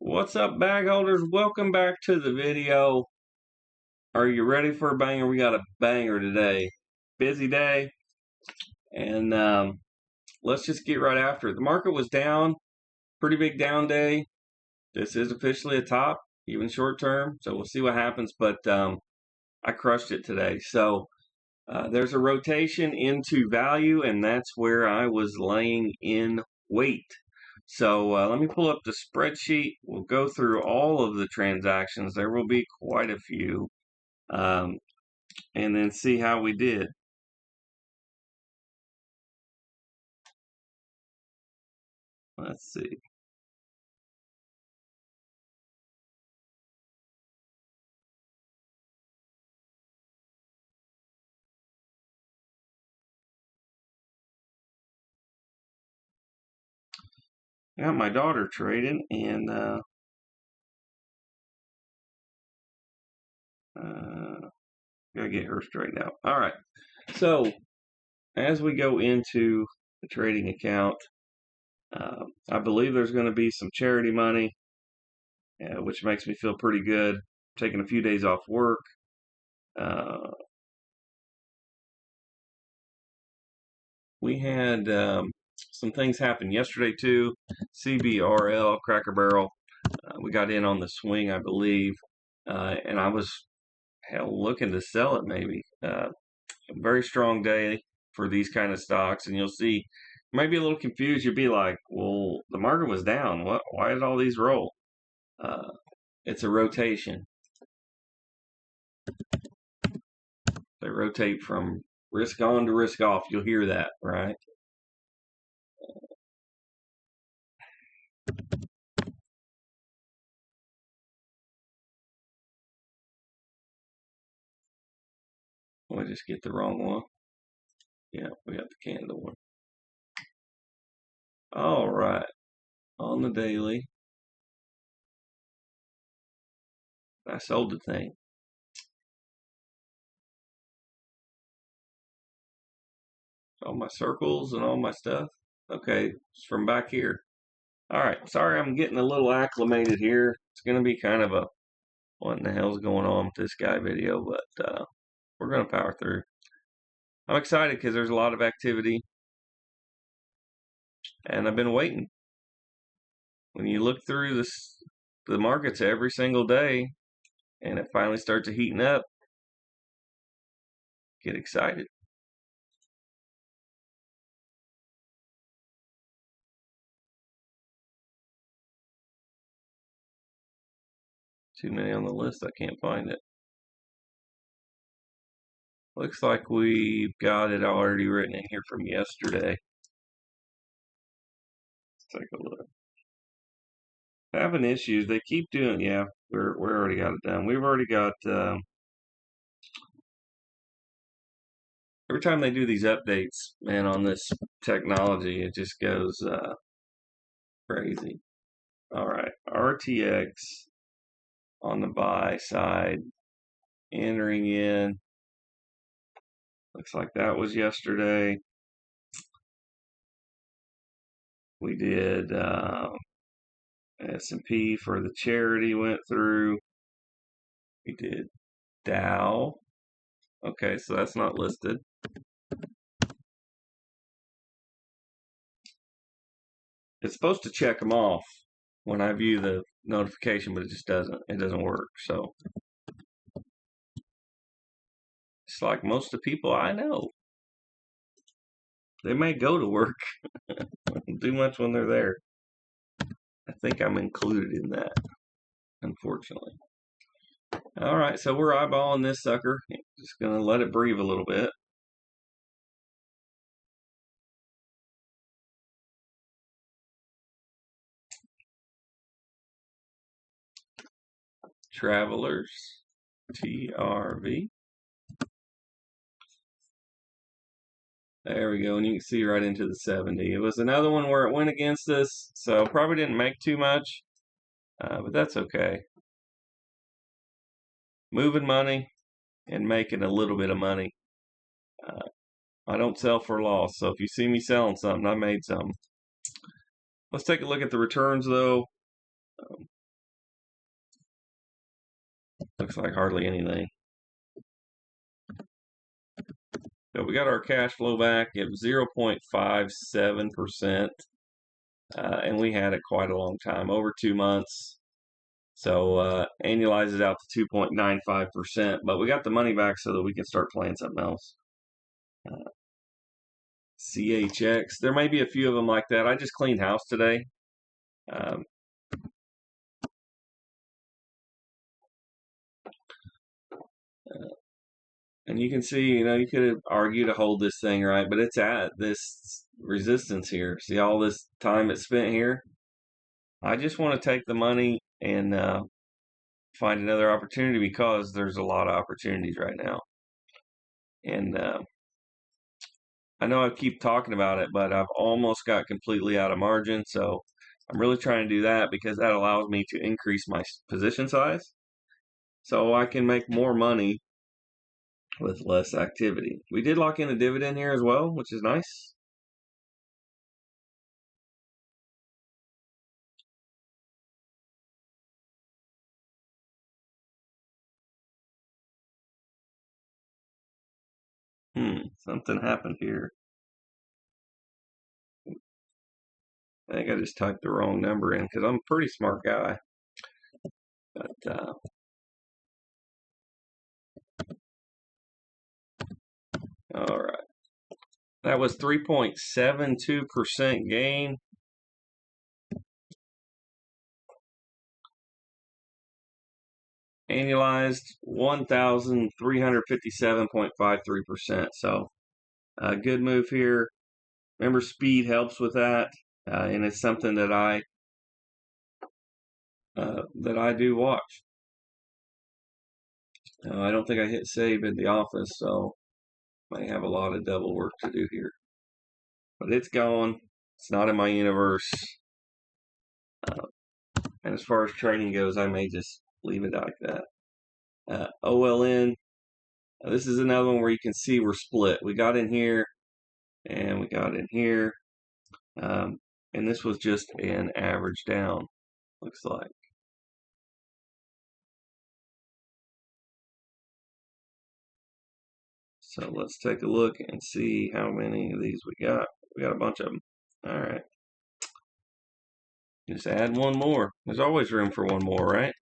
What's up, bag holders? Welcome back to the video. Are you ready for a banger? We got a banger today. Busy day, and let's just get right after it. The market was down, pretty big down day. This is officially a top, even short term, so we'll see what happens, but I crushed it today. So there's a rotation into value, and that's where I was laying in wait. So let me pull up the spreadsheet. We'll go through all of the transactions. There will be quite a few. Um, and then see how we did. Let's see. I got my daughter trading, and gotta get her straightened out. All right. So as we go into the trading account, I believe there's going to be some charity money, which makes me feel pretty good. Taking a few days off work. We had some things happen yesterday too. CBRL, Cracker Barrel. We got in on the swing, I believe, and I was looking to sell it maybe. A very strong day for these kind of stocks, and you'll see. You might be a little confused. You'll be like, "Well, the market was down. What? Why did all these roll?" Uh, it's a rotation. They rotate from risk on to risk off. You'll hear that, right? We just get the wrong one. Yeah, we got the candle one. All right, on the daily, I sold the thing. All my circles and all my stuff. Okay, it's from back here. All right, sorry I'm getting a little acclimated here. It's going to be kind of a what in the hell's going on with this guy video, but we're going to power through. I'm excited because there's a lot of activity, and I've been waiting. When you look through the markets every single day, and it finally starts heating up, get excited. Too many on the list, I can't find it. Looks like we've got it already written in here from yesterday. Let's take a look. Having issues. They keep doing. Yeah, we're already got it done. We've already got. Every time they do these updates, man, on this technology, it just goes crazy. All right, RTX on the buy side, entering in. Looks like that was yesterday. We did S&P for the charity went through. We did Dow. Okay, so that's not listed. It's supposed to check them off when I view the notification, but it just doesn't. It doesn't work. So it's like most of the people I know. They may go to work, do much when they're there. I think I'm included in that, unfortunately. All right, so we're eyeballing this sucker. Just gonna let it breathe a little bit. Travelers, TRV. There we go, and you can see right into the 70. It was another one where it went against us, so probably didn't make too much, but that's okay. Moving money and making a little bit of money. I don't sell for loss, so if you see me selling something, I made something. Let's take a look at the returns, though. Looks like hardly anything. So we got our cash flow back at 0.57%, and we had it quite a long time, over 2 months. So annualizes out to 2.95%, but we got the money back so that we can start playing something else. CHX, there may be a few of them like that. I just cleaned house today. And you can see, you could argue to hold this thing right, but it's at this resistance here. See all this time it's spent here? I just want to take the money and find another opportunity because there's a lot of opportunities right now. And I know I keep talking about it, but I've almost got completely out of margin. So I'm really trying to do that because that allows me to increase my position size so I can make more money with less activity. We did lock in a dividend here as well, which is nice. Something happened here. I think I just typed the wrong number in because I'm a pretty smart guy. But all right. That was 3.72% gain. Annualized 1,357.53%. So a good move here. Remember, speed helps with that, and it's something that I do watch. I don't think I hit save in the office, so I have a lot of double work to do here. But it's gone. It's not in my universe. And as far as trading goes, I may just leave it like that. OLN. This is another one where you can see we're split. We got in here, and we got in here. And this was just an average down, looks like. So let's take a look and see how many of these we got. We got a bunch of them. All right. Just add one more. There's always room for one more, right?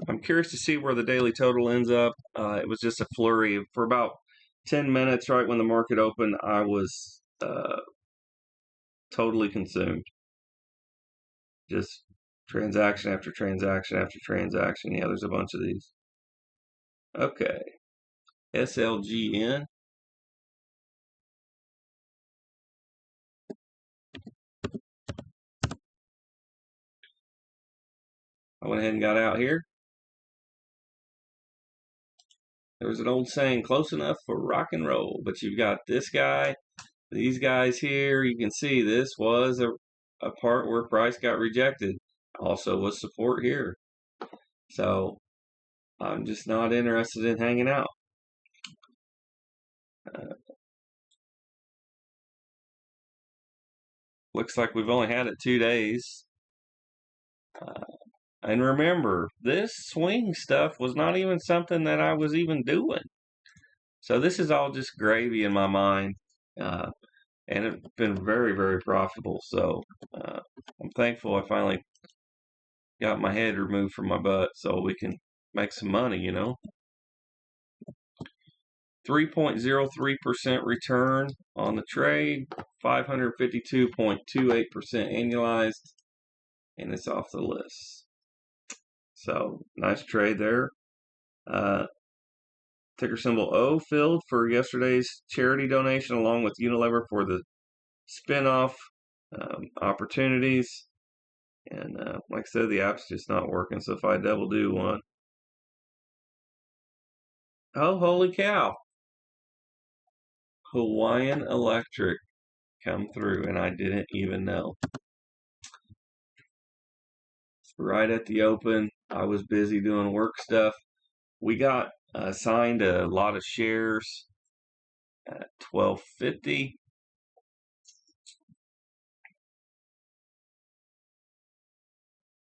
I'm curious to see where the daily total ends up. It was just a flurry. For about 10 minutes, right when the market opened, I was totally consumed. Just transaction after transaction after transaction. Yeah, there's a bunch of these. Okay. SLGN. I went ahead and got out here. There was an old saying, close enough for rock and roll, but you've got this guy, these guys here. You can see this was a part where price got rejected. Also was support here. So I'm just not interested in hanging out. Looks like we've only had it 2 days. And remember, this swing stuff was not even something that I was even doing. So this is all just gravy in my mind. And it's been very, very profitable. So I'm thankful I finally got my head removed from my butt so we can make some money, 3.03% return on the trade, 552.28% annualized, and it's off the list. So nice trade there. Ticker symbol O filled for yesterday's charity donation along with Unilever for the spinoff opportunities. And like I said, the app's just not working. So if I double do one. Oh, holy cow. Hawaiian Electric come through and I didn't even know. Right at the open, I was busy doing work stuff. We got assigned a lot of shares at $12.50.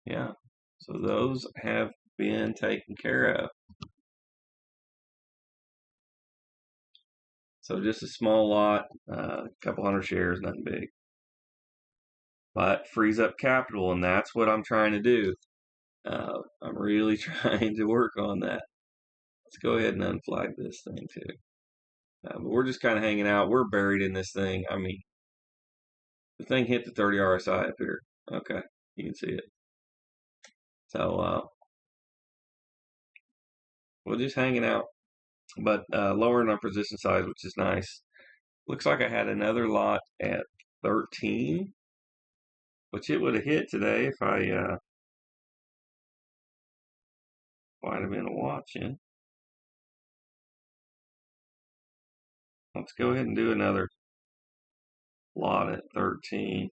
Yeah. So those have been taken care of. So just a small lot, a couple hundred shares, nothing big. But frees up capital, and that's what I'm trying to do. I'm really trying to work on that. Let's go ahead and unflag this thing too. But we're just kind of hanging out. We're buried in this thing. I mean, the thing hit the 30 RSI up here. Okay, you can see it. So we're just hanging out, but lowering our position size, which is nice. Looks like I had another lot at 13, which it would have hit today if I might have been watching. Let's go ahead and do another lot at 13.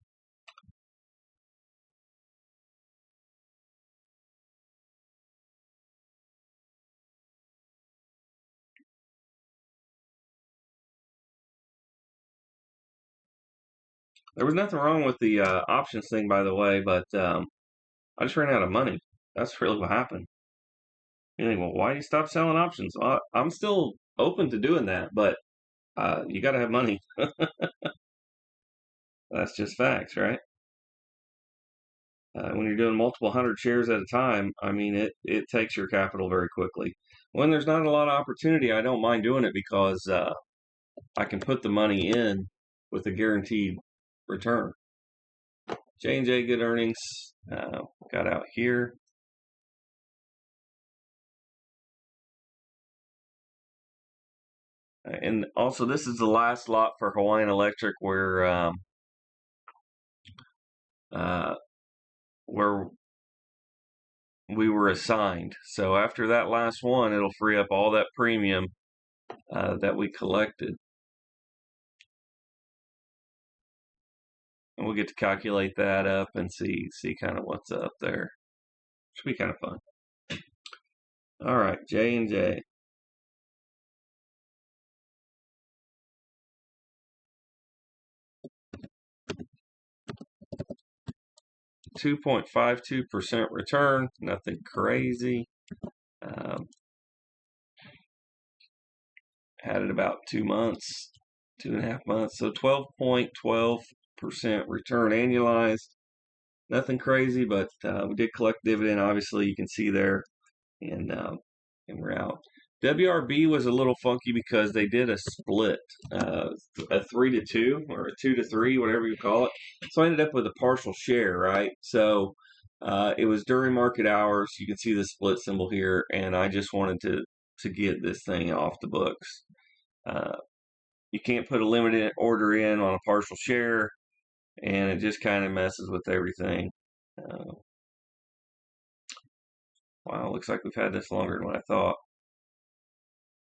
There was nothing wrong with the options thing, by the way, but I just ran out of money. That's really what happened. You think, well, why do you stop selling options? I'm still open to doing that, but you got to have money. That's just facts, right? When you're doing multiple hundred shares at a time, I mean, it takes your capital very quickly. When there's not a lot of opportunity, I don't mind doing it because I can put the money in with a guaranteed return. J&J good earnings. Got out here. And also, this is the last lot for Hawaiian Electric where we were assigned. So after that last one, it'll free up all that premium that we collected. And we'll get to calculate that up and see kind of what's up there. Should be kind of fun. All right, J&J. .52% return, nothing crazy. Had it about 2 months, 2.5 months, so 12.12% return annualized. Nothing crazy, but we did collect dividend. Obviously, you can see there, and we're out. WRB was a little funky because they did a split, a 3-2 or a 2-3, whatever you call it. So I ended up with a partial share, right? So it was during market hours. You can see the split symbol here, and I just wanted to get this thing off the books. You can't put a limited order in on a partial share, and it just kind of messes with everything. Wow, looks like we've had this longer than I thought.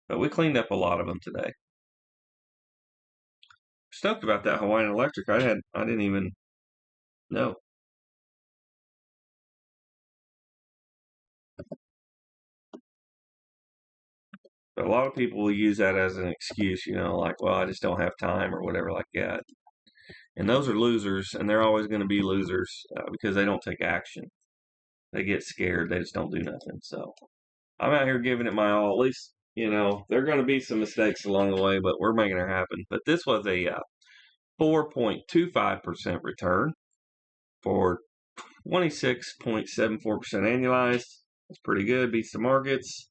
But we cleaned up a lot of them today. Stoked about that Hawaiian Electric. I didn't even know. But a lot of people will use that as an excuse, like, well, I just don't have time or whatever like that. And those are losers, and they're always going to be losers because they don't take action. They get scared. They just don't do nothing. So I'm out here giving it my all. At least, there are going to be some mistakes along the way, but we're making it happen. But this was a 4.25% return for 26.74% annualized. That's pretty good. Beats the markets.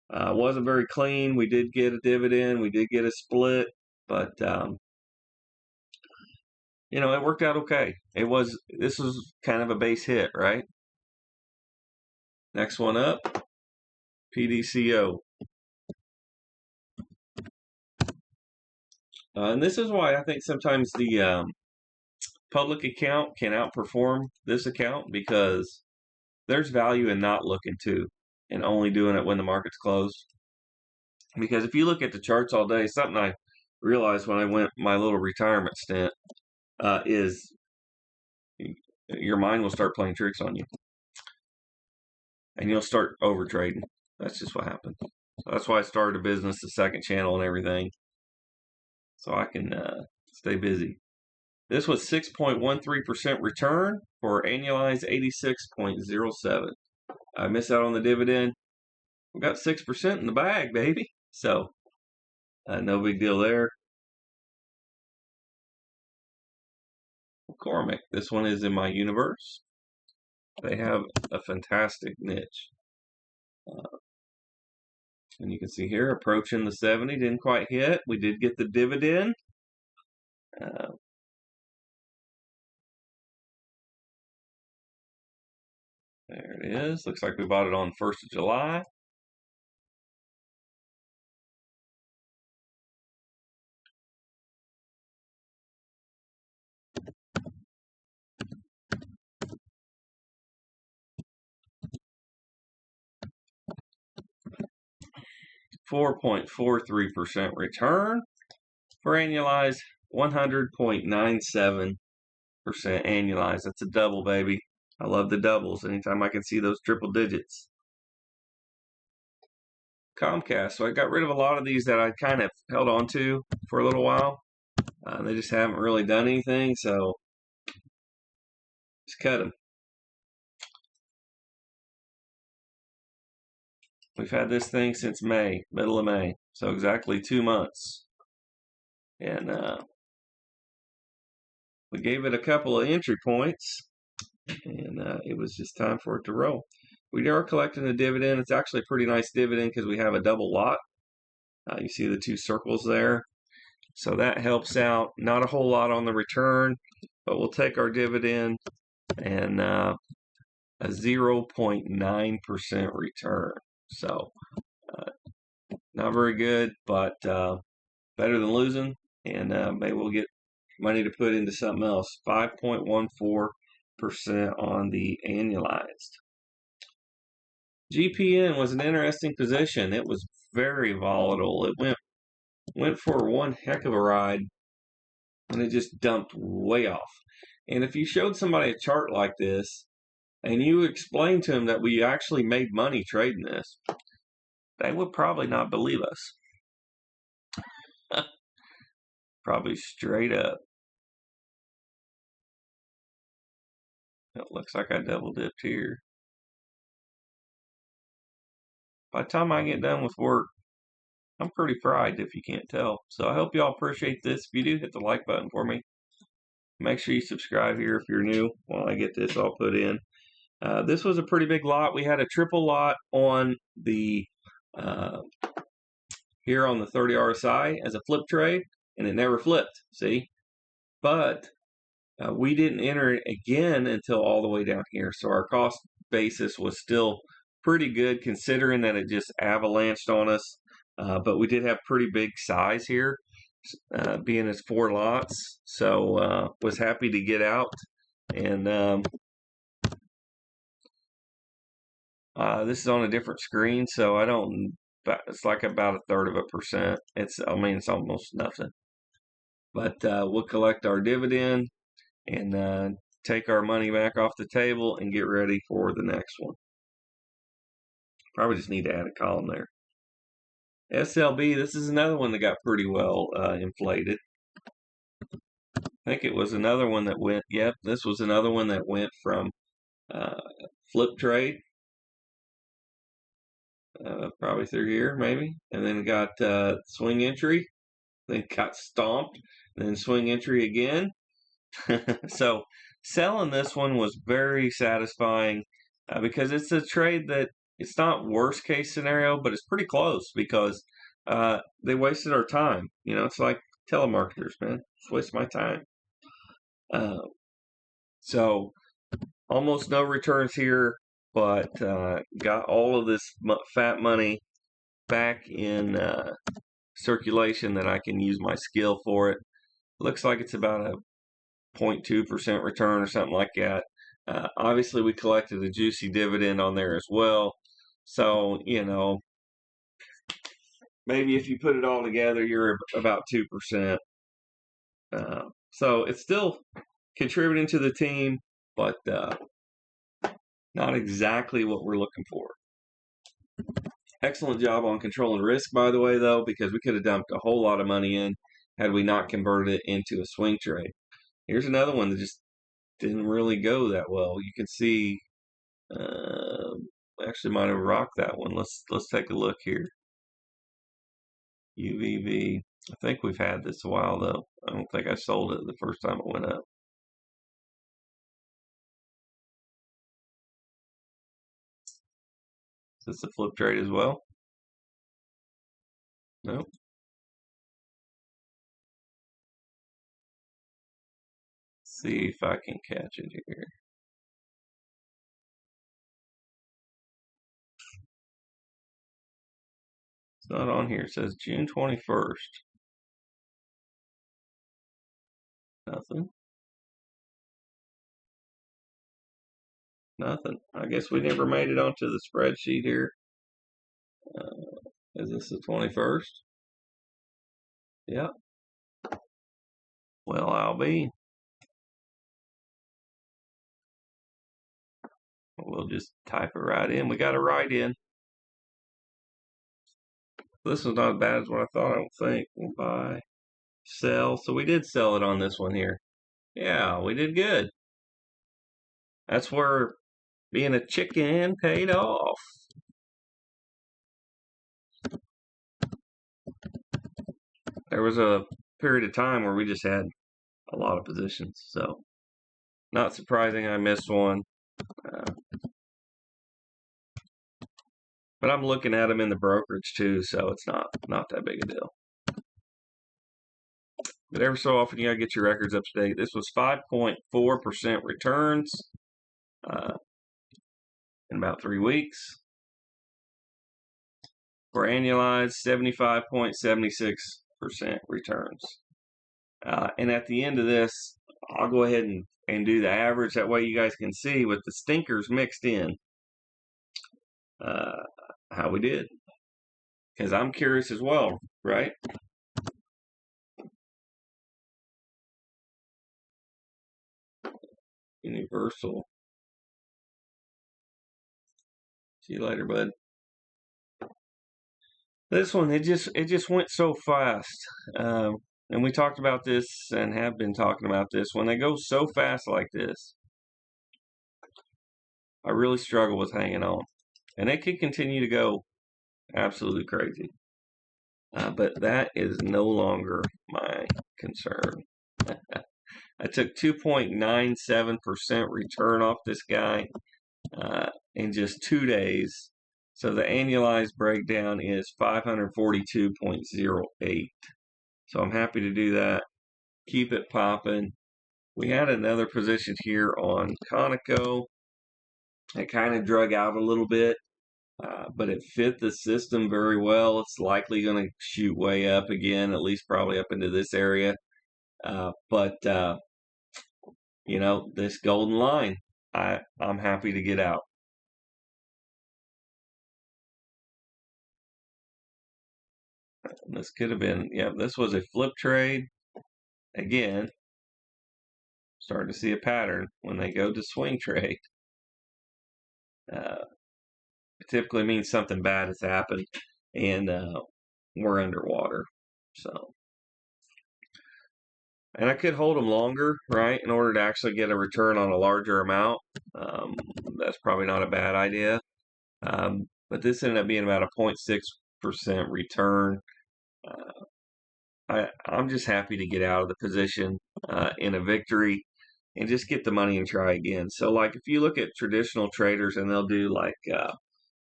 Wasn't very clean. We did get a dividend. We did get a split, but it worked out okay. This was kind of a base hit, right? Next one up, PDCO. And this is why I think sometimes the public account can outperform this account because there's value in not looking too and only doing it when the market's closed. Because if you look at the charts all day, something I realized when I went my little retirement stint is your mind will start playing tricks on you. And you'll start over trading. That's just what happened. So that's why I started a business, the second channel and everything. So I can stay busy. This was 6.13% return for annualized 86.07. I missed out on the dividend. We got 6% in the bag, baby. So, no big deal there. McCormick. This one is in my universe. They have a fantastic niche. And you can see here, approaching the 70. Didn't quite hit. We did get the dividend. There it is. Looks like we bought it on 1st of July. .43% return for annualized 100.97% annualized. That's a double, baby. I love the doubles anytime I can see those triple digits. Comcast. So I got rid of a lot of these that I kind of held on to for a little while. They just haven't really done anything, so just cut them. We've had this thing since May, middle of May, so exactly 2 months. And we gave it a couple of entry points, and it was just time for it to roll. We are collecting a dividend. It's actually a pretty nice dividend because we have a double lot. You see the 2 circles there. So that helps out. Not a whole lot on the return, but we'll take our dividend and a 0.9% return. So not very good, but better than losing. And maybe we'll get money to put into something else. 5.14% on the annualized. GPN was an interesting position. It was very volatile. It went for one heck of a ride, and it just dumped way off. And if you showed somebody a chart like this, and you explained to them that we actually made money trading this, they would probably not believe us. Probably straight up. It looks like I double dipped here. By the time I get done with work, I'm pretty fried if you can't tell. So I hope y'all appreciate this. If you do, hit the like button for me. Make sure you subscribe here if you're new. While I get this all put in. This was a pretty big lot. We had a triple lot on the here on the 30 RSI as a flip trade, and it never flipped. See, but we didn't enter it again until all the way down here. So our cost basis was still pretty good considering that it just avalanched on us. But we did have pretty big size here, being as 4 lots. So was happy to get out. And this is on a different screen, so I don't. It's like about 1/3%. It's almost nothing. But we'll collect our dividend and take our money back off the table and get ready for the next one. Probably just need to add a column there. SLB, this is another one that got pretty well inflated. I think it was another one that went, yep, this was another one that went from flip trade, probably through here maybe, and then got swing entry, then got stomped, and then swing entry again. So selling this one was very satisfying because it's a trade that it's not worst case scenario, but it's pretty close because they wasted our time. You know, it's like telemarketers, man. Just waste my time. So almost no returns here, but got all of this fat money back in circulation that I can use my skill for it. Looks like it's about a 0.2% return or something like that. Obviously, we collected a juicy dividend on there as well. So, you know, maybe if you put it all together, you're about 2%. So it's still contributing to the team, but not exactly what we're looking for. Excellent job on controlling risk, by the way, though, because we could have dumped a whole lot of money in had we not converted it into a swing trade. Here's another one that just didn't really go that well. You can see, actually might have rocked that one. Let's take a look here. UVV. I think we've had this a while though. I don't think I sold it the first time it went up. Is this a flip trade as well? Nope. See if I can catch it here. It's not on here. It says June 21st. Nothing. Nothing. I guess we never made it onto the spreadsheet here. Is this the 21st? Yep. Well, I'll be. We'll just type it right in. We got it right in. This was not as bad as what I thought, I don't think. We'll buy, sell. So we did sell it on this one here. Yeah, we did good. That's where being a chicken paid off. There was a period of time where we just had a lot of positions. So not surprising I missed one. But I'm looking at them in the brokerage too, so it's not that big a deal. But every so often you gotta get your records up to date. This was 5.4% returns in about 3 weeks. For annualized 75.76% returns. And at the end of this, I'll go ahead and do the average. That way you guys can see with the stinkers mixed in how we did. Because I'm curious as well, right? Universal. See you later, bud. This one, it just went so fast. And we talked about this and have been talking about this. When they go so fast like this, I really struggle with hanging on. And they could continue to go absolutely crazy. But that is no longer my concern. I took 2.97% return off this guy in just 2 days. So the annualized breakdown is 542.08. So I'm happy to do that. Keep it popping. We had another position here on Conoco. It kind of drug out a little bit, but it fit the system very well. It's likely going to shoot way up again, at least probably up into this area. But you know, this golden line, I'm happy to get out. This could have been, yeah, this was a flip trade. Again, starting to see a pattern when they go to swing trade. It typically means something bad has happened and we're underwater. So, and I could hold them longer, right, in order to actually get a return on a larger amount. That's probably not a bad idea. But this ended up being about a 0.6% return. I'm just happy to get out of the position in a victory and just get the money and try again. So, like, if you look at traditional traders and they'll do like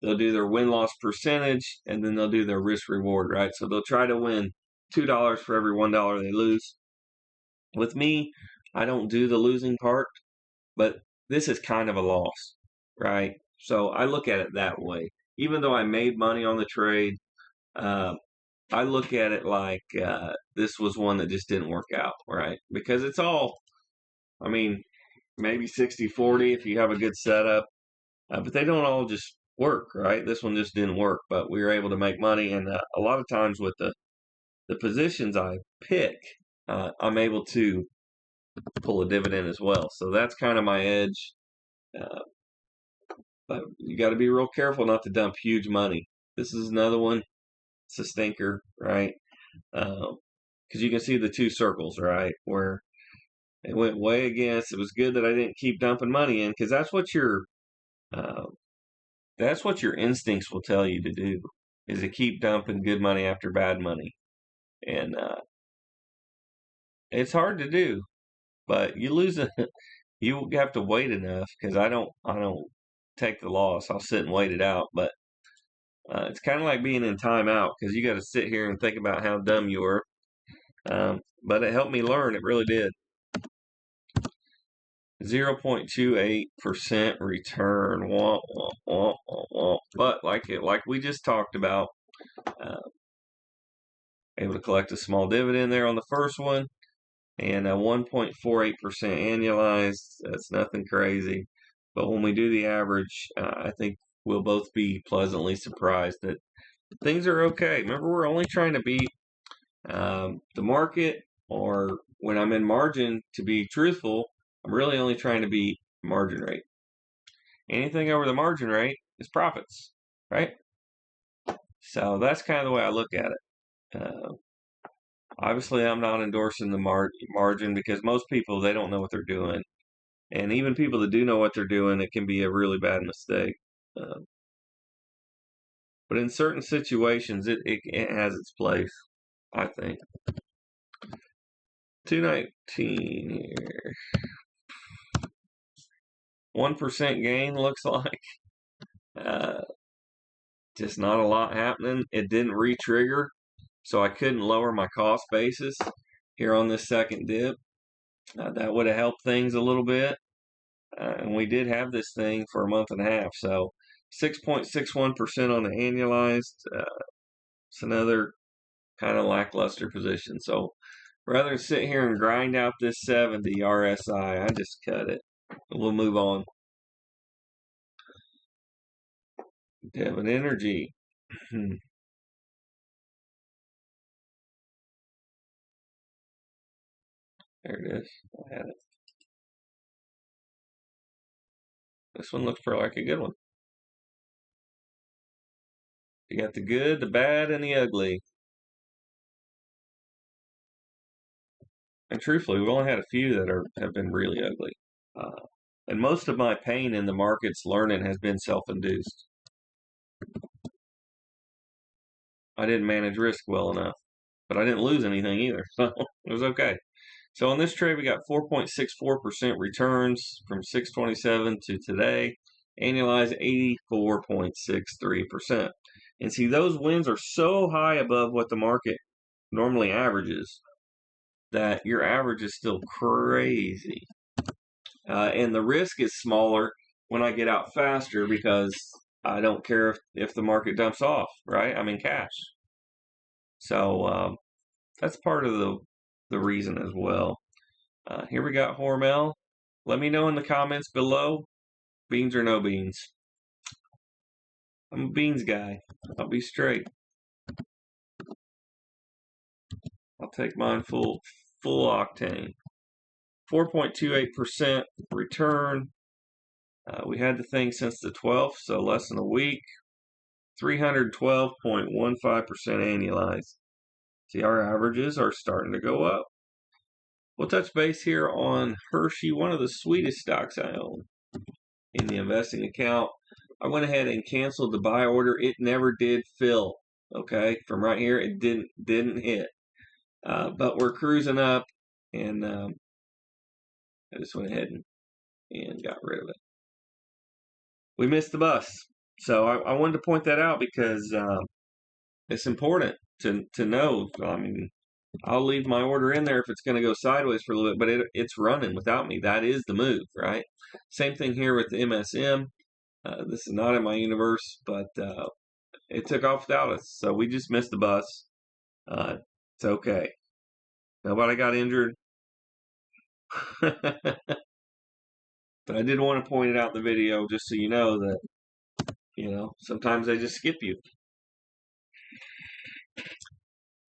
they'll do their win-loss percentage and then they'll do their risk-reward, right? So they'll try to win $2 for every $1 they lose. With me, I don't do the losing part, but this is kind of a loss, right? So I look at it that way. Even though I made money on the trade, I look at it like this was one that just didn't work out, right? Because it's all, I mean, maybe 60-40 if you have a good setup, but they don't all just work, right? This one just didn't work, but we were able to make money. And a lot of times with the positions I pick, I'm able to pull a dividend as well. So that's kind of my edge. But you got to be real careful not to dump huge money. This is another one. It's a stinker, right? Because you can see the two circles, right? Where It went way against. It was good that I didn't keep dumping money in, because uh, that's what your instincts will tell you to do, is to keep dumping good money after bad money. And it's hard to do, but you lose a you have to wait enough, because I don't take the loss. I'll sit and wait it out. But it's kind of like being in timeout, because you got to sit here and think about how dumb you were. But it helped me learn. It really did. 0.28% return. Womp, womp, womp, womp, womp. But like we just talked about, uh, able to collect a small dividend there on the first one, and a 1.48% annualized. That's nothing crazy. But when we do the average, I think we'll both be pleasantly surprised that things are okay. Remember, we're only trying to beat the market, or when I'm in margin, to be truthful, I'm really only trying to beat margin rate. Anything over the margin rate is profits, right? So that's kind of the way I look at it. Obviously, I'm not endorsing the margin, because most people, they don't know what they're doing. And even people that do know what they're doing, it can be a really bad mistake. But in certain situations, it has its place, I think. 219 here. 1% gain looks like. Just not a lot happening. It didn't re-trigger, so I couldn't lower my cost basis here on this second dip. That would have helped things a little bit. And we did have this thing for a month and a half. So 6.61% on the annualized. It's another kind of lackluster position. So rather than sit here and grind out this 70 RSI, I just cut it. We'll move on. Devon Energy. There it is. I had it. This one looks pretty like a good one. You got the good, the bad, and the ugly. And truthfully, we've only had a few that have been really ugly. And most of my pain in the markets learning has been self-induced. I didn't manage risk well enough, but I didn't lose anything either, so it was okay. So on this trade, we got 4.64% returns from 627 to today, annualized 84.63%. And see, those wins are so high above what the market normally averages that your average is still crazy. And the risk is smaller when I get out faster, because I don't care if the market dumps off, right? I'm in cash. So that's part of the reason as well. Here we got Hormel. Let me know in the comments below, beans or no beans. I'm a beans guy. I'll be straight. I'll take mine full octane. 4.28% return. We had the thing since the 12th, so less than a week. 312.15% annualized. See, our averages are starting to go up. We'll touch base here on Hershey, one of the sweetest stocks I own in the investing account. I went ahead and canceled the buy order. It never did fill. Okay, from right here, it didn't hit. But we're cruising up, and I just went ahead and got rid of it. We missed the bus. So I wanted to point that out, because it's important to know. I mean, I'll leave my order in there if it's going to go sideways for a little bit, but it's running without me. That is the move, right? Same thing here with the MSM. This is not in my universe, but it took off without us, so we just missed the bus. It's okay. Nobody got injured. But I did want to point it out in the video, just so you know that, sometimes they just skip you.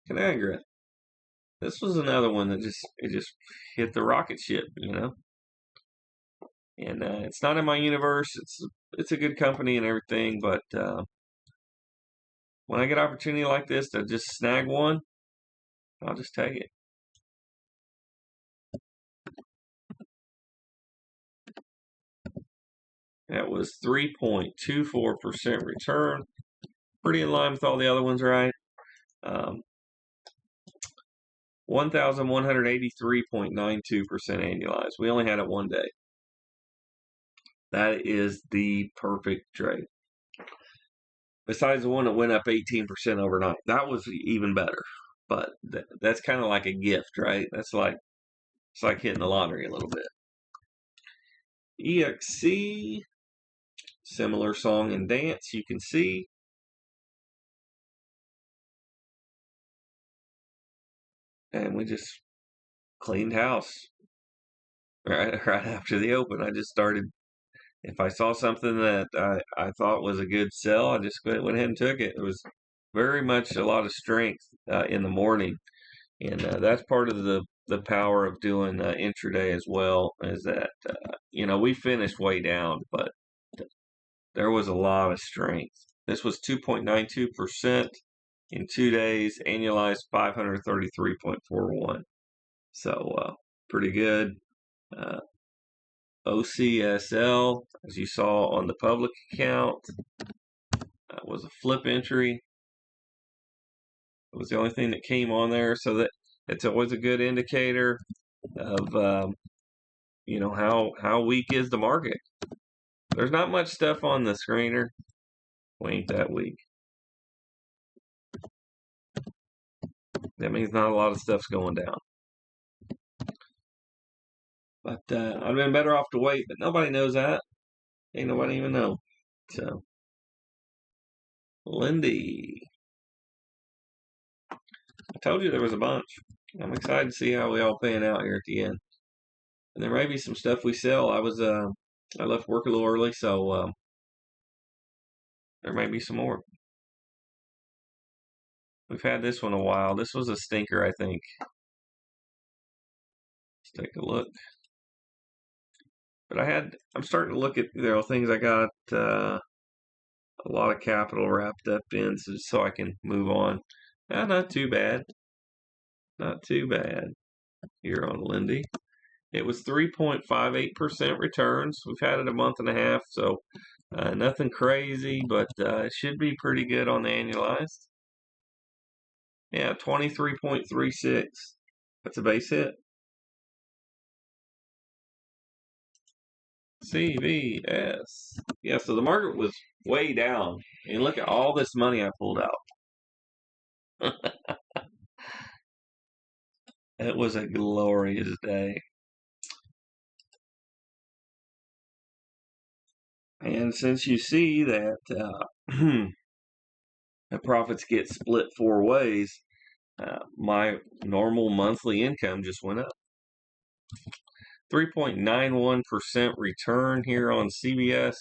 Conagra. This was another one that just hit the rocket ship, And it's not in my universe. It's a good company and everything, but when I get an opportunity like this to just snag one, I'll just take it. That was 3.24% return. Pretty in line with all the other ones, right? 1,183.92% annualized. We only had it one day. That is the perfect trade. Besides the one that went up 18% overnight. That was even better. But that's kind of like a gift, right? It's like hitting the lottery a little bit. EXC, similar song and dance, you can see. And we just cleaned house right after the open. I just started. If I saw something that I thought was a good sell, I just went ahead and took it. It was very much a lot of strength in the morning, and that's part of the power of doing intraday as well. Is that we finished way down, but there was a lot of strength. This was 2.92% in 2 days, annualized 533.41. So pretty good. OCSL, as you saw on the public account, was a flip entry. It was the only thing that came on there, so that it's always a good indicator of how weak is the market. There's not much stuff on the screener. We ain't that weak. That means not a lot of stuff's going down. But I've been better off to wait, but nobody knows that. Ain't nobody even know. So, Lindy. I told you there was a bunch. I'm excited to see how we all pan out here at the end. And there may be some stuff we sell. I left work a little early, so there may be some more. We've had this one a while. This was a stinker, I think. Let's take a look. But I'm starting to look at things I got a lot of capital wrapped up in, so I can move on. Not too bad. Not too bad here on Lindy. It was 3.58% returns. We've had it a month and a half, so nothing crazy, but it should be pretty good on the annualized. Yeah, 23.36. That's a base hit. CVS. Yeah, so the market was way down. And look at all this money I pulled out. It was a glorious day. And since you see that the profits get split 4 ways, my normal monthly income just went up. 3.91% return here on CVS.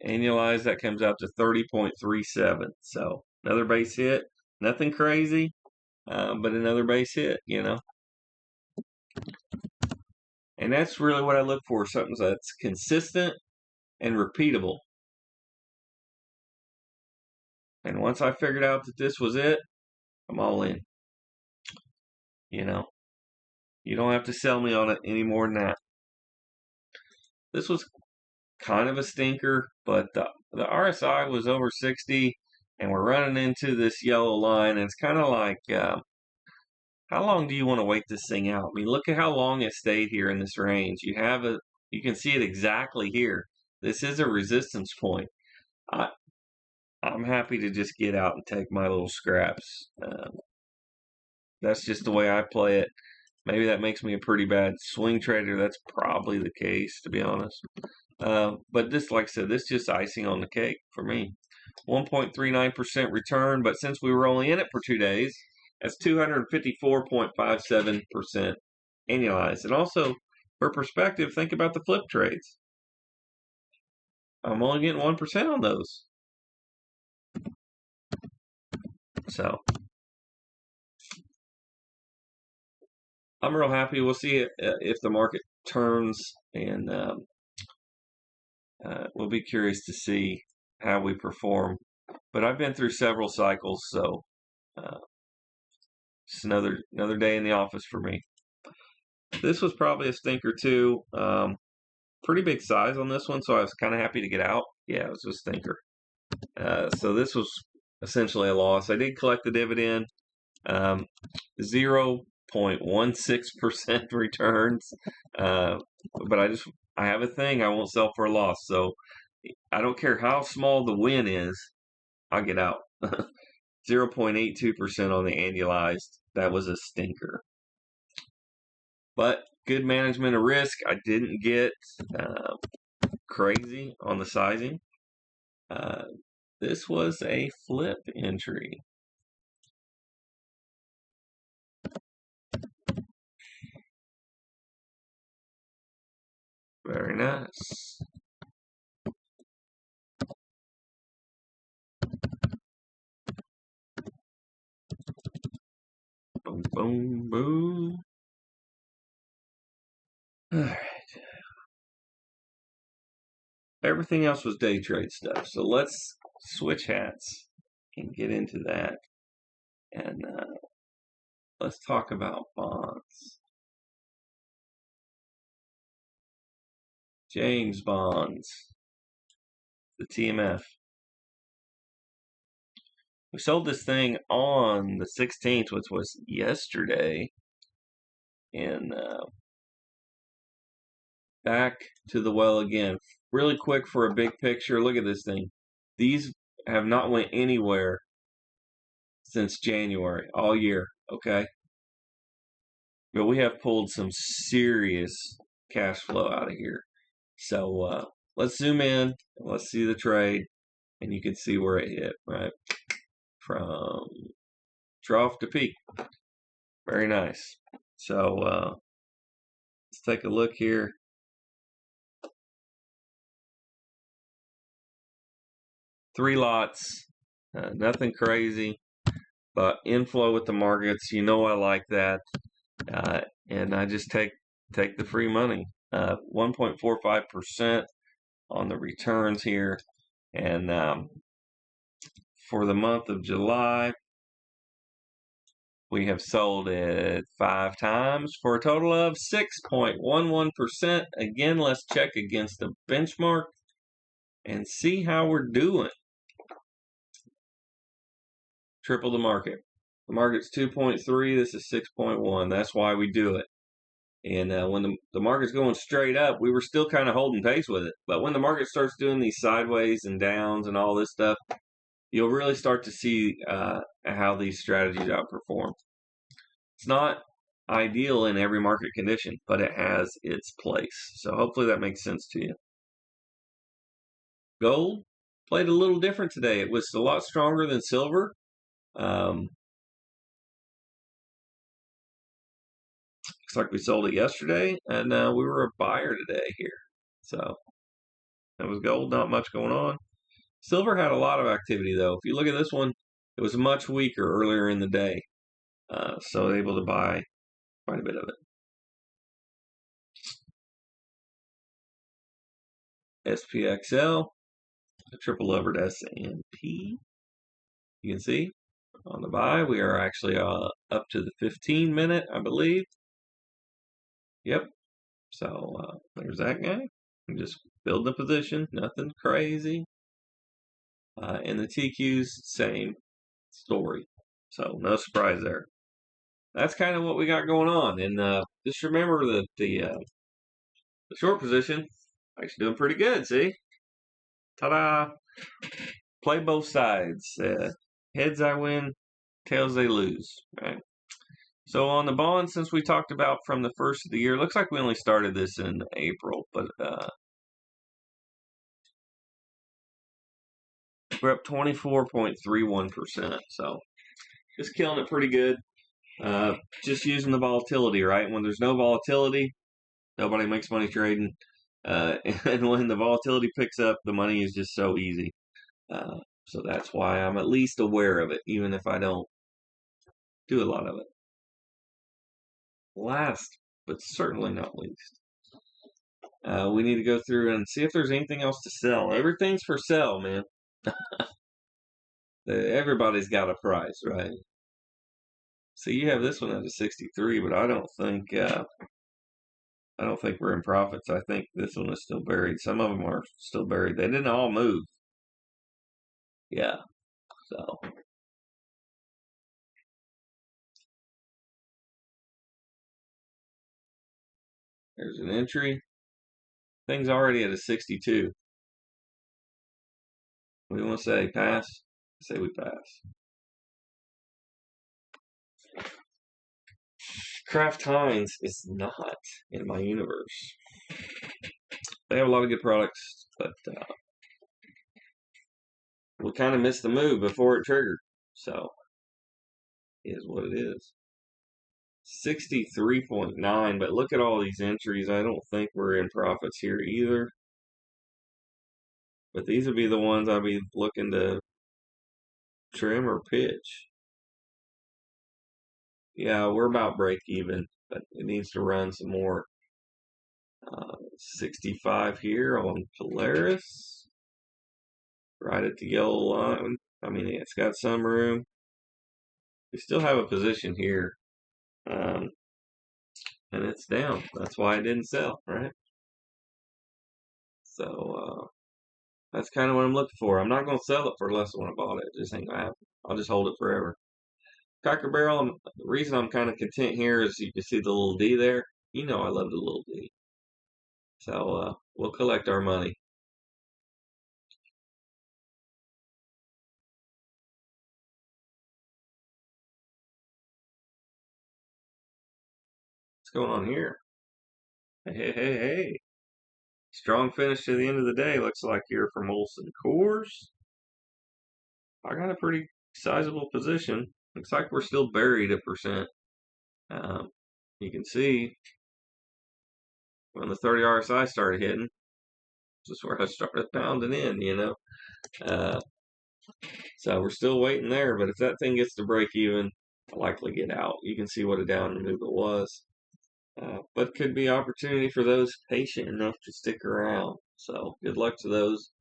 Annualized, that comes out to 30.37. So another base hit. Nothing crazy, but another base hit, And that's really what I look for, something that's consistent and repeatable. And once I figured out that this was it, I'm all in. You don't have to sell me on it any more than that. This was kind of a stinker, but the RSI was over 60, and we're running into this yellow line, and it's kind of like, how long do you want to wait this thing out? I mean, look at how long it stayed here in this range. You can see it exactly here. This is a resistance point. I'm happy to just get out and take my little scraps. That's just the way I play it. Maybe that makes me a pretty bad swing trader. That's probably the case, to be honest. But this, like I said, this is just icing on the cake for me. 1.39% return, but since we were only in it for 2 days, that's 254.57% annualized. And also, for perspective, think about the flip trades. I'm only getting 1% on those. So, I'm real happy. We'll see if the market turns, and we'll be curious to see how we perform. But I've been through several cycles, so it's another day in the office for me. This was probably a stinker too. Pretty big size on this one, so I was kind of happy to get out. Yeah, it was a stinker. So this was essentially a loss. I did collect the dividend. 0.16% returns. But I have a thing. I won't sell for a loss. So I don't care how small the win is, I'll get out. 0.82% on the annualized. That was a stinker. But good management of risk. I didn't get crazy on the sizing. This was a flip entry. Very nice. Boom, boom, boom. All right. Everything else was day trade stuff. So let's switch hats and get into that. And let's talk about bonds. James bonds. The TMF. We sold this thing on the 16th, which was yesterday. And back to the well again. Really quick for a big picture. Look at this thing. These have not went anywhere since January, all year, okay? But we have pulled some serious cash flow out of here. So let's zoom in. Let's see the trade. And you can see where it hit, right? From trough to peak. Very nice. So let's take a look here. Three lots, nothing crazy, but inflow with the markets. You know I like that, and I just take the free money. 1.45% on the returns here, and for the month of July, we have sold it 5 times for a total of 6.11%. Again, let's check against the benchmark and see how we're doing. Triple the market. The market's 2.3. This is 6.1. That's why we do it. And when the market's going straight up, we were still kind of holding pace with it. But when the market starts doing these sideways and downs and all this stuff, you'll really start to see how these strategies outperform. It's not ideal in every market condition, but it has its place. So hopefully that makes sense to you. Gold played a little different today. It was a lot stronger than silver. Looks like we sold it yesterday, and we were a buyer today here. So that was gold, not much going on. Silver had a lot of activity, though. If you look at this one, it was much weaker earlier in the day. So able to buy quite a bit of it. SPXL, a triple levered S&P. You can see on the buy, we are actually up to the 15-minute, I believe. Yep. So there's that guy. Just build the position, nothing crazy. And the TQs, same story. So no surprise there. That's kind of what we got going on. And just remember that the short position actually doing pretty good. See, ta-da! Play both sides. Heads I win, tails they lose. Right. So on the bonds, since we talked about from the first of the year, looks like we only started this in April, but we're up 24.31%. So just killing it pretty good. Just using the volatility, right? When there's no volatility, nobody makes money trading. And when the volatility picks up, the money is just so easy. So that's why I'm at least aware of it, even if I don't do a lot of it. Last, but certainly not least, we need to go through and see if there's anything else to sell. Everything's for sale, man. Everybody's got a price, right? So you have this one at a 63, but I don't think I don't think we're in profits. I think this one is still buried. Some of them are still buried. They didn't all move. Yeah. So there's an entry. Thing's already at a 62. We want to say pass. Say we pass. Kraft Heinz is not in my universe. They have a lot of good products, but we kind of missed the move before it triggered. So, it is what it is. 63.9, but look at all these entries. I don't think we're in profits here either. But these would be the ones I'd be looking to trim or pitch. Yeah, we're about break even, but it needs to run some more. 65 here on Polaris. Right at the yellow line. I mean, it's got some room. We still have a position here. And it's down. That's why I didn't sell, right? So, that's kind of what I'm looking for. I'm not going to sell it for less than what I bought it. It just ain't going to happen. I'll just hold it forever. Cracker Barrel, the reason I'm kind of content here is you can see the little D there. You know I love the little D. So, we'll collect our money. What's going on here? Hey. Strong finish to the end of the day. Looks like you're from Molson Coors. I got a pretty sizable position. Looks like we're still buried 1%. You can see when the 30 RSI started hitting, this is where I started pounding in, you know. So we're still waiting there, but if that thing gets to break even, I'll likely get out. You can see what a down move it was. But could be opportunity for those patient enough to stick around. So good luck to those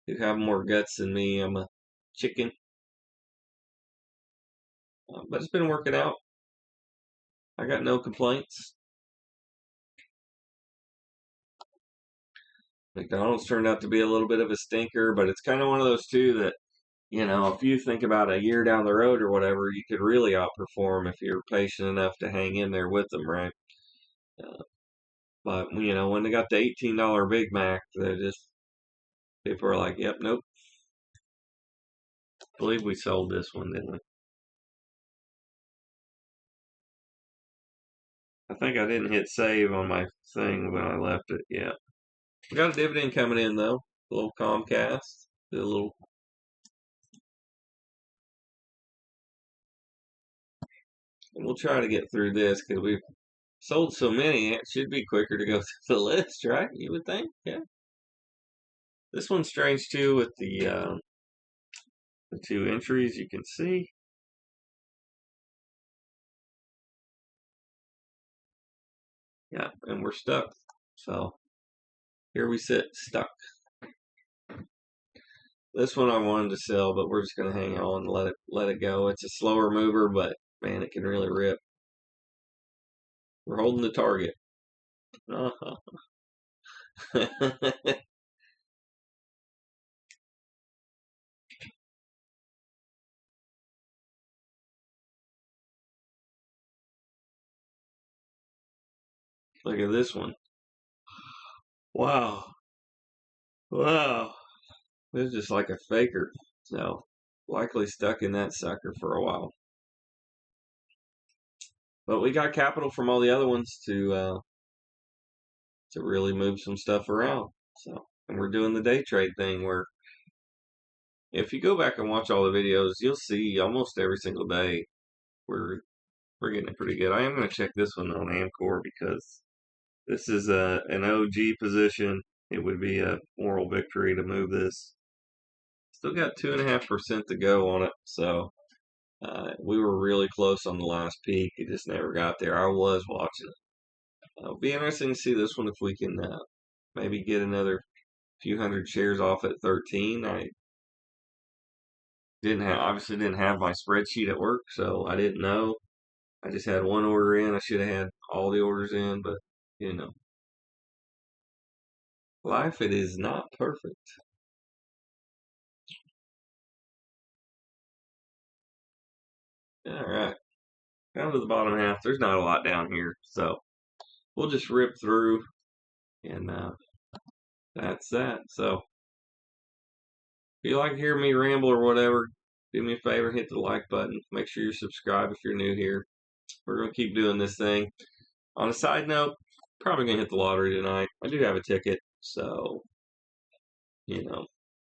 who have more guts than me. I'm a chicken. But it's been working out. I got no complaints. McDonald's turned out to be a little bit of a stinker, but it's kind of one of those two that, you know, if you think about a year down the road or whatever, you could really outperform if you're patient enough to hang in there with them, right? But, you know, when they got the $18 Big Mac, they just, people are like, yep, nope. I believe we sold this one, didn't we? I think I didn't hit save on my thing when I left it. Yeah. We got a dividend coming in, though. A little Comcast. A little. And we'll try to get through this because we've sold so many. It should be quicker to go through the list, right? You would think? Yeah. This one's strange, too, with the 2 entries you can see. Yeah, and we're stuck. So here we sit, stuck. This one I wanted to sell, but we're just gonna hang on and let it go. It's a slower mover, but man, it can really rip. We're holding the target. Uh-huh. Look at this one. Wow. Wow. This is just like a faker. So likely stuck in that sucker for a while. But we got capital from all the other ones to really move some stuff around. So, and we're doing the day trade thing where if you go back and watch all the videos, you'll see almost every single day we're getting it pretty good. I am going to check this one on Amcor because this is an OG position. It would be a moral victory to move this. Still got 2.5% to go on it, so we were really close on the last peak. It just never got there. I was watching it. It'll be interesting to see this one if we can maybe get another few hundred shares off at 13. I obviously didn't have my spreadsheet at work, so I didn't know. I just had one order in. I should have had all the orders in, but you know, Life, it is not perfect. All right, down to the bottom half. There's not a lot down here, so we'll just rip through, and that's that. So if you like hearing me ramble or whatever, do me a favor, hit the like button. Make sure you're subscribed if you're new here. We're gonna keep doing this thing. On a side note, probably gonna hit the lottery tonight. I do have a ticket, so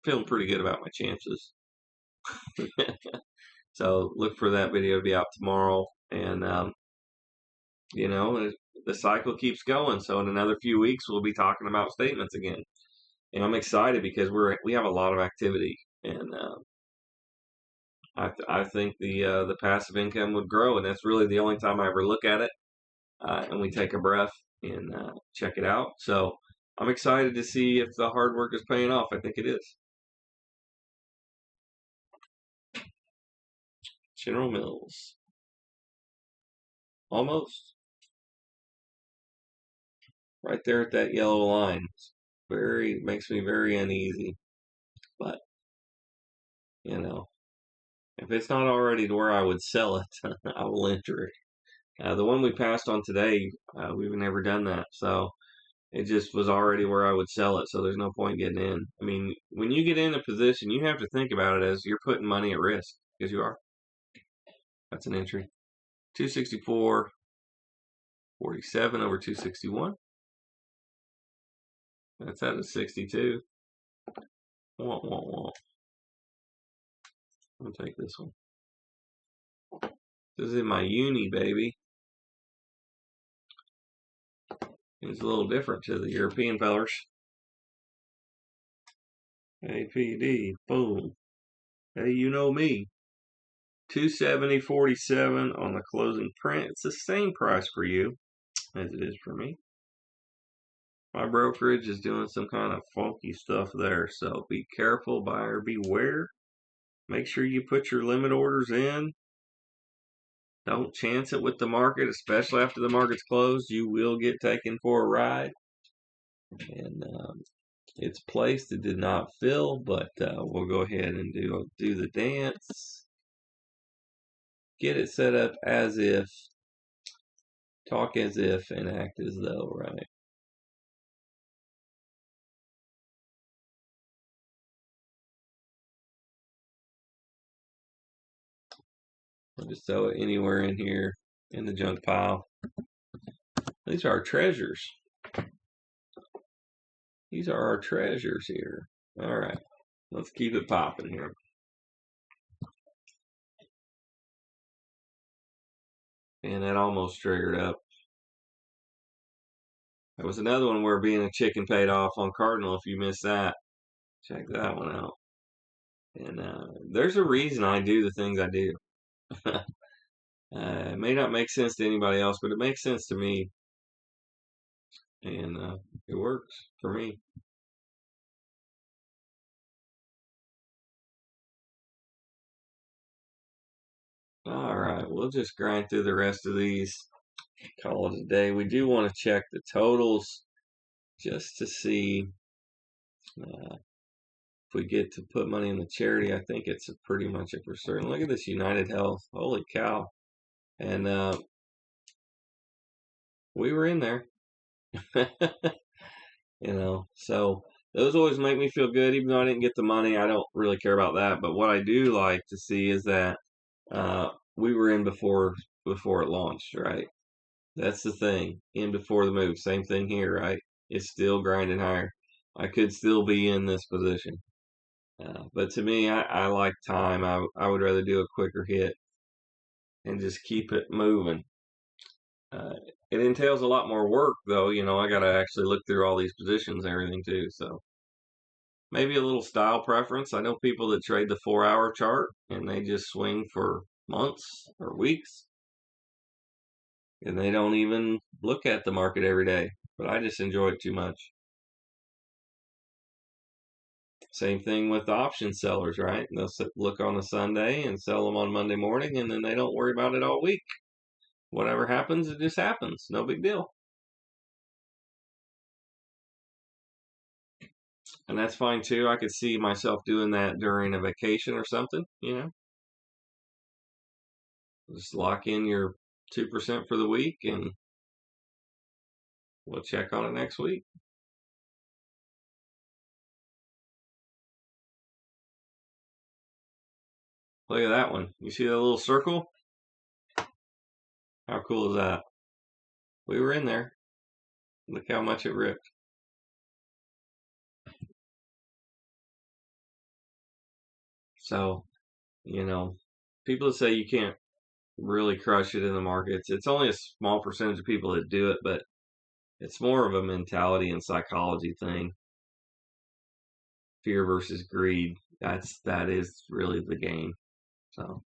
feeling pretty good about my chances. So look for that video to be out tomorrow, and the cycle keeps going. So in another few weeks, we'll be talking about statements again, and I'm excited because we have a lot of activity, and I think the passive income would grow, and that's really the only time I ever look at it, and we take a breath and check it out. So I'm excited to see if the hard work is paying off. I think it is. General Mills. Almost. Right there at that yellow line. Makes me very uneasy. But, if it's not already to where I would sell it, I will enter it. The one we passed on today, we've never done that. So it just was already where I would sell it. So there's no point getting in. I mean, when you get in a position, you have to think about it as you're putting money at risk, because you are. That's an entry. 264.47 over 261. That's out of 62. I'll take this one. This is in my uni, baby. It's a little different to the European fellers. APD, boom. Hey, you know me. 270.47 on the closing print. It's the same price for you as it is for me. My brokerage is doing some kind of funky stuff there, so be careful, buyer beware. Make sure you put your limit orders in. Don't chance it with the market, especially after the market's closed. You will get taken for a ride. And it's placed. It did not fill, but we'll go ahead and do the dance. Get it set up as if, talk as if, and act as though, right? I'll just throw it anywhere in here in the junk pile. These are our treasures. These are our treasures here. All right, let's keep it popping here. And that almost triggered up. There was another one where being a chicken paid off on Cardinal. If you missed that, check that one out. And there's a reason I do the things I do. It may not make sense to anybody else, but it makes sense to me. And it works for me. All right, we'll just grind through the rest of these. Call it a day. We do want to check the totals just to see if we get to put money in the charity. I think it's pretty much a for certain. Look at this United Health. Holy cow. And we were in there. So those always make me feel good. Even though I didn't get the money, I don't really care about that. But what I do like to see is that we were in before it launched, right? That's the thing. In before the move. Same thing here, right? It's still grinding higher. I could still be in this position. But to me, I like time. I would rather do a quicker hit and just keep it moving. It entails a lot more work, though. I got to actually look through all these positions and everything, too. So maybe a little style preference. I know people that trade the 4-hour chart and they just swing for months or weeks. And they don't even look at the market every day. But I just enjoy it too much. Same thing with option sellers, right? They'll look on a Sunday and sell them on Monday morning, and then they don't worry about it all week. Whatever happens, it just happens. No big deal. And that's fine too. I could see myself doing that during a vacation or something, you know. Just lock in your 2% for the week and we'll check on it next week. Look at that one. You see that little circle? How cool is that? We were in there. Look how much it ripped. So, you know, people that say you can't really crush it in the markets, it's only a small percentage of people that do it, but it's more of a mentality and psychology thing. Fear versus greed. That is really the game. So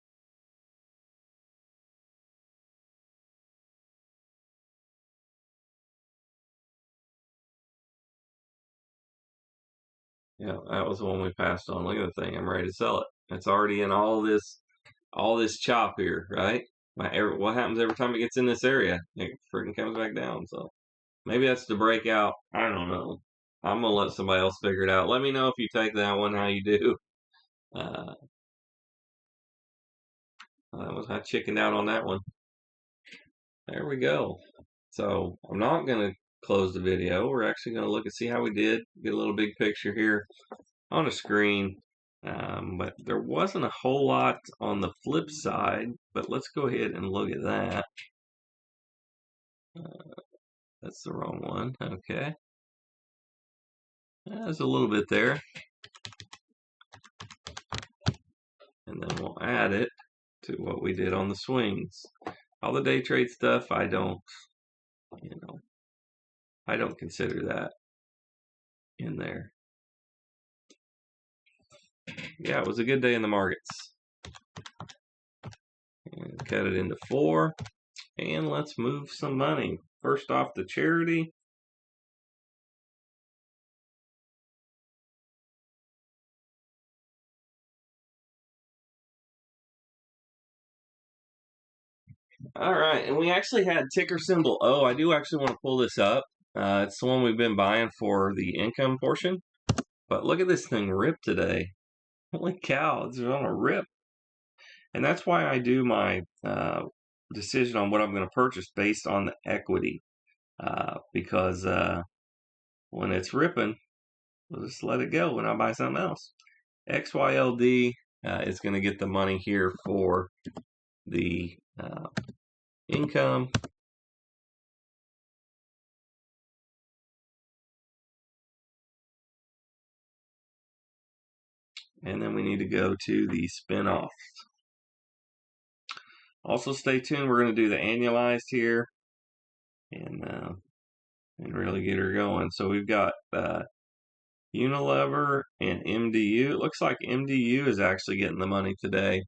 yeah, that was the one we passed on. Look at the thing. I'm ready to sell it. It's already in all this chop here, right? What happens every time it gets in this area? It freaking comes back down. So maybe that's the breakout. I don't know. I'm gonna let somebody else figure it out. Let me know if you take that one, how you do. Uh, I chickened out on that one. There we go. So I'm not gonna close the video. We're actually gonna look and see how we did. Get a little big picture here on a screen. But there wasn't a whole lot on the flip side. But let's go ahead and look at that. That's the wrong one. Okay. There's a little bit there. And then we'll add it to what we did on the swings. All the day trade stuff, I don't consider that in there. Yeah, it was a good day in the markets. And cut it into 4. And let's move some money. First off, the charity. All right, and we actually had ticker symbol O. I do actually want to pull this up. It's the one we've been buying for the income portion. But look at this thing rip today. Holy cow, it's on a rip. And that's why I do my decision on what I'm going to purchase based on the equity. Because when it's ripping, we'll just let it go when I buy something else. XYLD is going to get the money here for the income. And then we need to go to the spin-offs. Also, stay tuned. We're going to do the annualized here and really get her going. So we've got Unilever and MDU. It looks like MDU is actually getting the money today.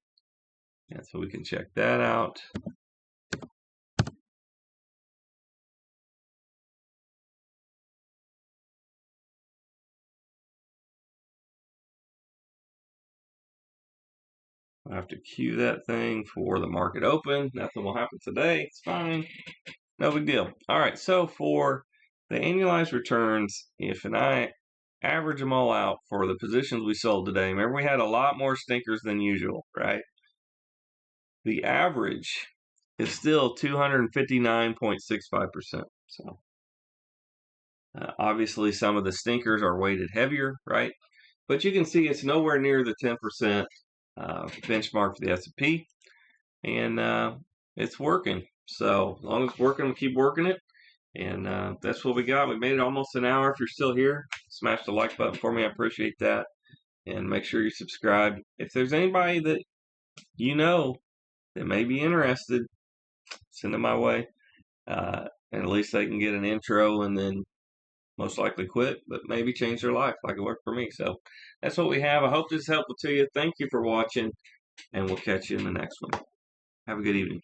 And so we can check that out. I have to queue that thing for the market open. Nothing will happen today. It's fine. No big deal. All right. So for the annualized returns, if I average them all out for the positions we sold today, remember we had a lot more stinkers than usual, right? The average is still 259.65%. So obviously some of the stinkers are weighted heavier, right? But you can see it's nowhere near the 10% benchmark for the S&P, and it's working. So as long as it's working, we'll keep working it. And that's what we got. We made it almost an hour. If you're still here, smash the like button for me. I appreciate that. And make sure you subscribe. If there's anybody that you know that may be interested, send them my way. And at least they can get an intro and then most likely quit, but maybe change their life like it worked for me. So that's what we have. I hope this is helpful to you. Thank you for watching, and we'll catch you in the next one. Have a good evening.